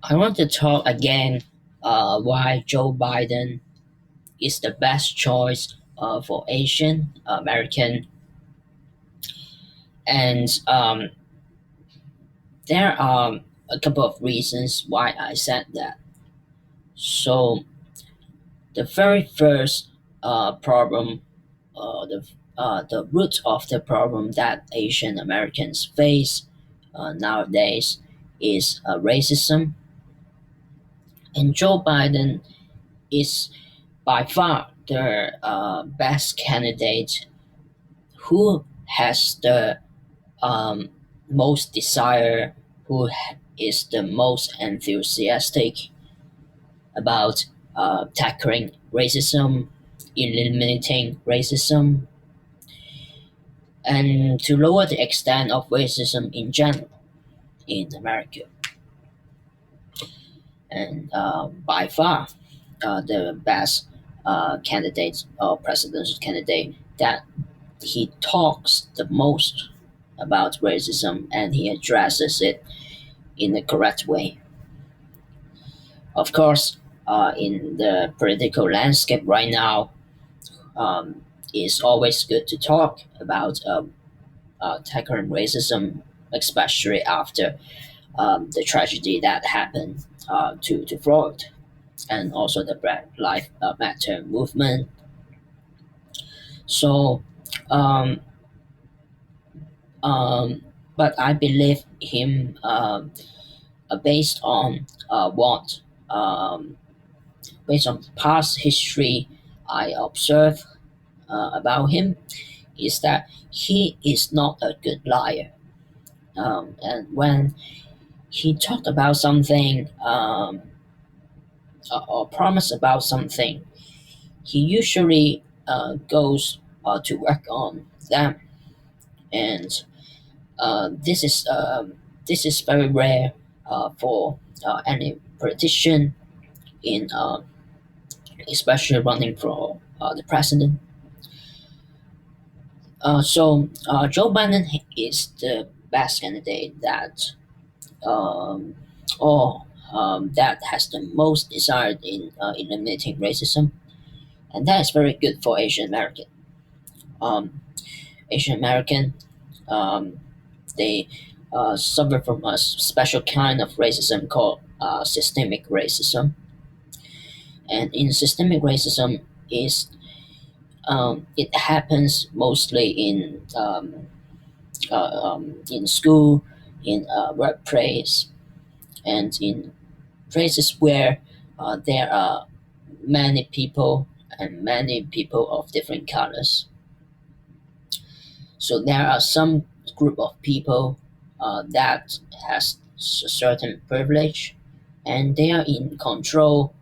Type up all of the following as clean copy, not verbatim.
I want to talk again why Joe Biden is the best choice for Asian American, and there are a couple of reasons why I said that. So the very first problem, the root of the problem that Asian Americans face nowadays is racism, and Joe Biden is by far the best candidate who has the um, most desire, is the most enthusiastic about tackling racism, eliminating racism, and to lower the extent of racism in general in America. And by far, the best candidate or presidential candidate that he talks the most about racism and he addresses it in the correct way. Of course, in the political landscape right now, it's always good to talk about tackling racism, especially after the tragedy that happened to Floyd and also the Black Lives Matter movement. So, um, um, but I believe him based on what um, based on past history I observe about him is that he is not a good liar. And when he talked about something or promised about something, he usually goes to work on them. And this is very rare for any politician in especially running for the president. Joe Biden is the best candidate that um, or that has the most desire in eliminating racism, and that is very good for Asian American. Um, Asian American, um, they suffer from a special kind of racism called systemic racism, and in systemic racism is it happens mostly in school, in workplace, and in places where there are many people and many people of different colors. So there are some group of people that has a certain privilege, and they are in control.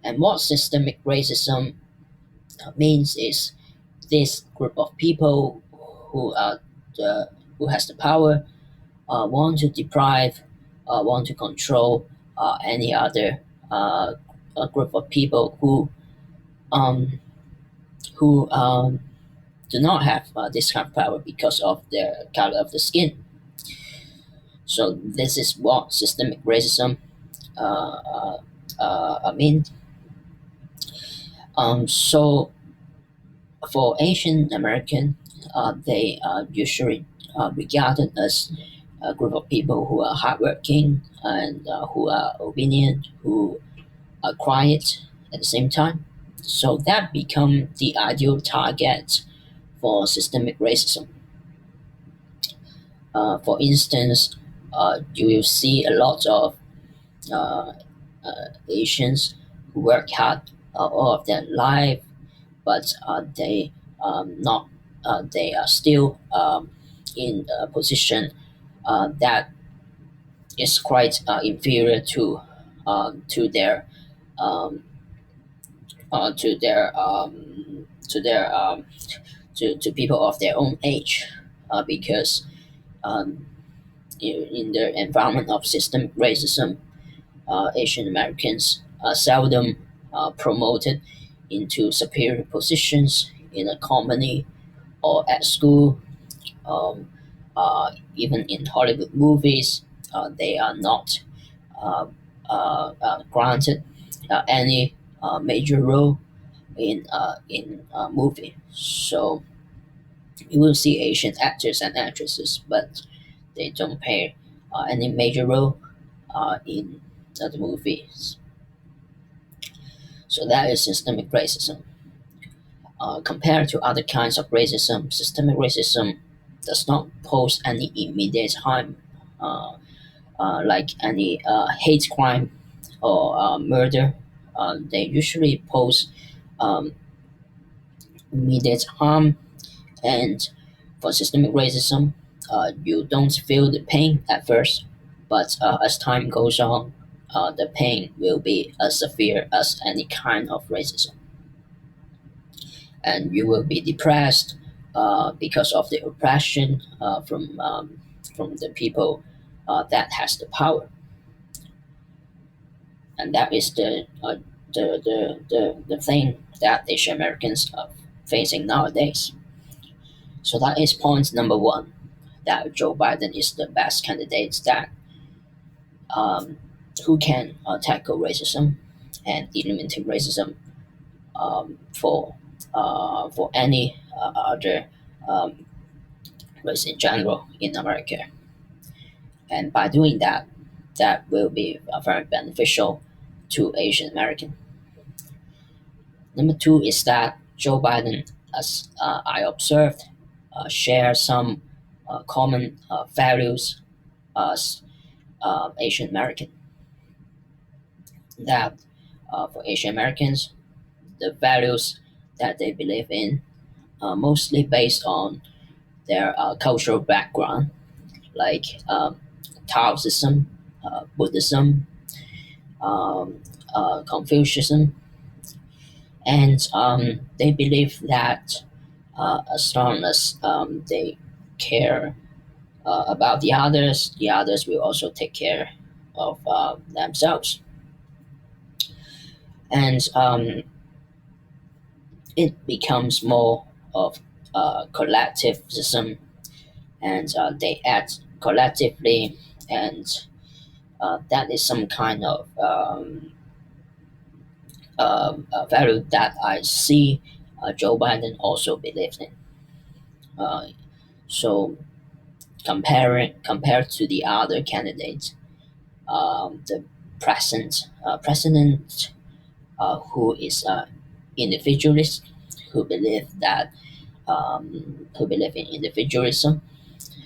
And what systemic racism means is this group of people who are who has the power want to deprive, want to control any other a group of people um, who do not have this kind of power because of their color of the skin. So this is what systemic racism uh, I mean. So for Asian American, they are usually regarded as a group of people who are hardworking and who are obedient, who are quiet at the same time. So that become the ideal target for systemic racism. For instance, you will see a lot of uh, Asians who work hard all of their life, but not they are still in a position that is quite inferior to their um, to their to people of their own age because um, in the environment of systemic racism, Asian Americans are seldom promoted into superior positions in a company or at school. Um, Even in Hollywood movies, they are not. Uh, granted any major role in movie. So you will see Asian actors and actresses, but they don't play any major role in the movies. So that is systemic racism. Compared to other kinds of racism, systemic racism does not pose any immediate harm, uh, like any hate crime or murder. They usually pose um, immediate harm, and for systemic racism, you don't feel the pain at first, but as time goes on, the pain will be as severe as any kind of racism, and you will be depressed because of the oppression from the people that has the power, and that is the thing that Asian Americans are facing nowadays. So that is point number one, that Joe Biden is the best candidate that um, who can tackle racism and eliminate racism for any other um, race in general in America. And by doing that, that will be very beneficial to Asian American. Number two is that Joe Biden, as I observed, share some common values as Asian American. That for Asian Americans, the values that they believe in are mostly based on their cultural background, like Taoism, Buddhism, um, Confucianism, and they believe that as long as they care about the others will also take care of themselves. And it becomes more of collectivism, and they act collectively, and that is some kind of value that I see Joe Biden also believes in. So compared to the other candidates, the president who is individualist, who believe that who believe in individualism,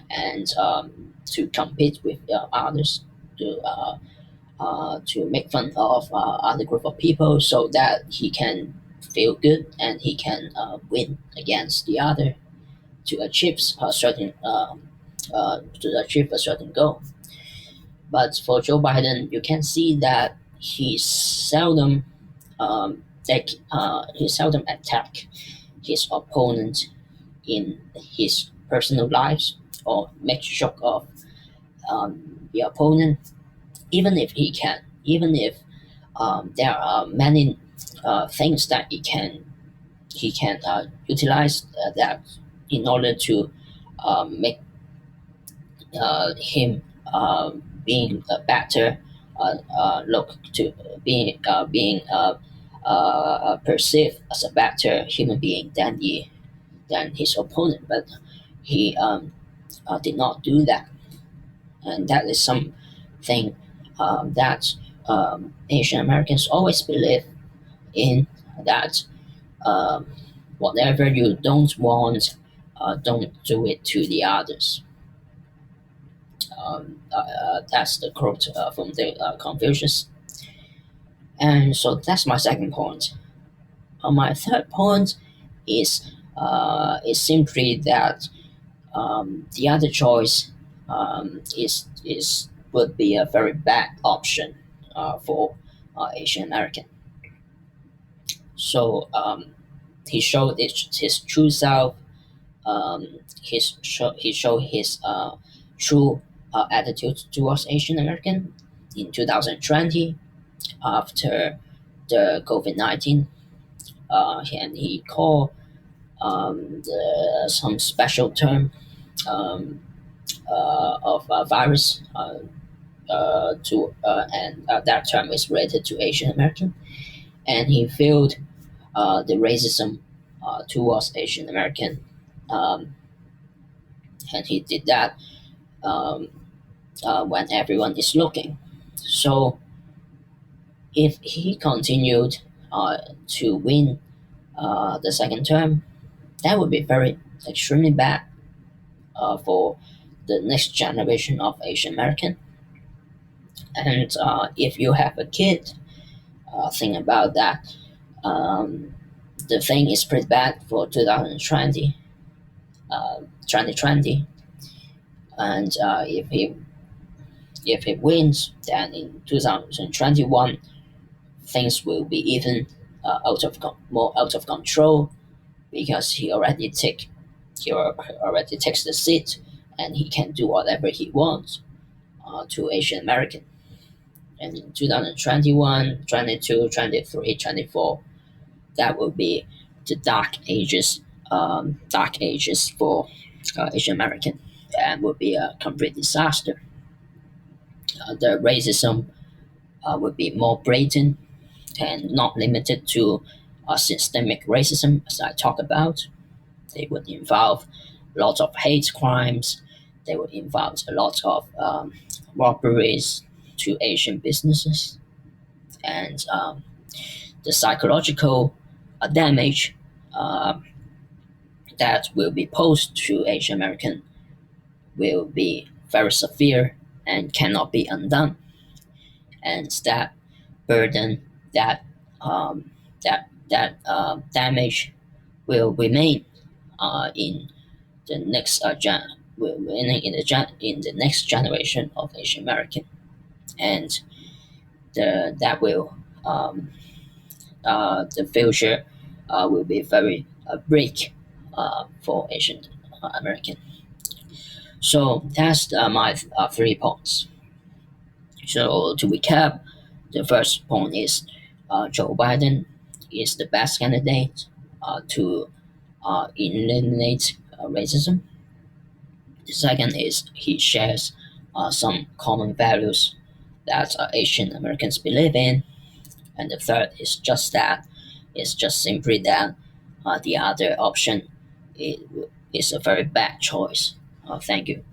and to compete with others, to make fun of other group of people so that he can feel good and he can win against the other to achieve a certain goal. But for Joe Biden, you can see that he seldom attack his opponent in his personal lives or make joke of the opponent, even if he can, even if there are many things that he can utilize that in order to make him being a better look to being perceived as a better human being than his opponent, but he did not do that, and that is something that Asian Americans always believe in, that um, whatever you don't want, don't do it to the others. That's the quote from the Confucius. And so that's my second point. My third point is simply that the other choice is would be a very bad option for Asian American. So he showed his true self. He showed his true attitude towards Asian American in 2020 after the COVID-19, and he called some special term of virus and that term is related to Asian American, and he felt the racism towards Asian American, um, and he did that um, when everyone is looking. So if he continued to win the second term, that would be very extremely bad for the next generation of Asian American. And if you have a kid, think about that. Um, the thing is pretty bad for 2020, 2020, and if he wins, then in 2021 things will be even more out of control because he already takes the seat and he can do whatever he wants to Asian American. And in 2021, 22, 23, 24, that will be the dark ages for Asian American, and would be a complete disaster. The racism would be more blatant and not limited to systemic racism, as I talked about. They would involve lots of hate crimes. They would involve a lot of robberies to Asian businesses, and the psychological damage uh, that will be posed to Asian American will be very severe and cannot be undone. And that burden, that damage will remain in the next will remain in the next generation of Asian American, and that will the future will be very bleak for Asian American. So that's my 3 points. So to recap, the first point is Joe Biden is the best candidate to eliminate racism. The second is he shares some common values that Asian Americans believe in. And the third is just that, it's just simply that the other option is, is a very bad choice. Thank you.